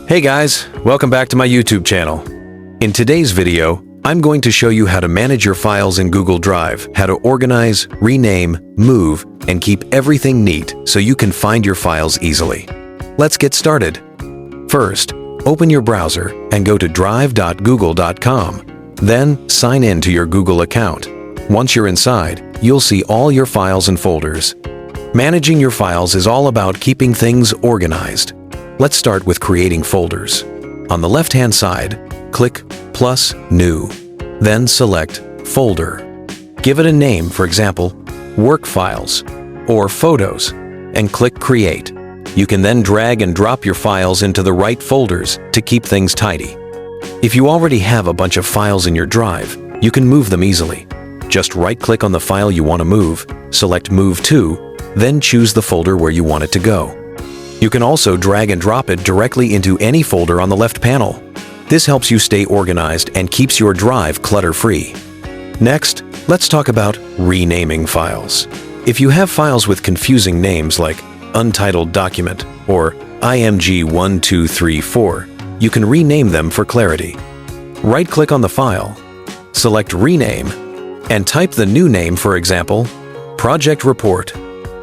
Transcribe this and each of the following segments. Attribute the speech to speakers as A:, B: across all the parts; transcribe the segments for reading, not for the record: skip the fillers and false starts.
A: Hey guys, welcome back to my YouTube channel. In today's video, I'm going to show you how to manage your files in Google Drive, how to organize, rename, move, and keep everything neat so you can find your files easily. Let's get started. First, open your browser and go to drive.google.com. Then, sign in to your Google account. Once you're inside, you'll see all your files and folders. Managing your files is all about keeping things organized. Let's start with creating folders. On the left-hand side, click plus New. Then select Folder. Give it a name, for example, Work Files or Photos, and click Create. You can then drag and drop your files into the right folders to keep things tidy. If you already have a bunch of files in your drive, you can move them easily. Just right-click on the file you want to move, select Move To, then choose the folder where you want it to go. You can also drag and drop it directly into any folder on the left panel. This helps you stay organized and keeps your drive clutter-free. Next, let's talk about renaming files. If you have files with confusing names like Untitled Document or IMG1234, you can rename them for clarity. Right-click on the file, select Rename, and type the new name, for example, Project Report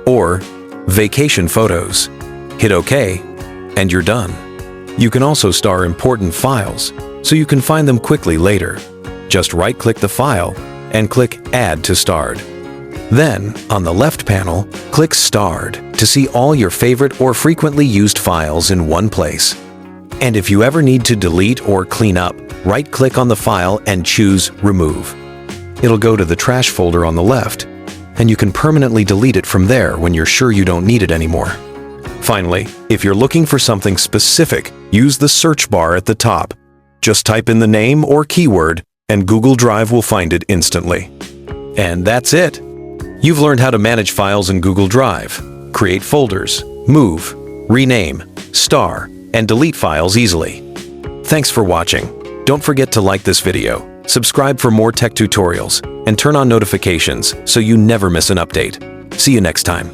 A: or Vacation Photos. Hit OK, and you're done. You can also star important files, so you can find them quickly later. Just right-click the file and click Add to Starred. Then, on the left panel, click Starred to see all your favorite or frequently used files in one place. And if you ever need to delete or clean up, right-click on the file and choose Remove. It'll go to the trash folder on the left, and you can permanently delete it from there when you're sure you don't need it anymore. Finally, if you're looking for something specific, use the search bar at the top. Just type in the name or keyword, and Google Drive will find it instantly. And that's it! You've learned how to manage files in Google Drive, create folders, move, rename, star, and delete files easily. Thanks for watching. Don't forget to like this video, subscribe for more tech tutorials, and turn on notifications so you never miss an update. See you next time.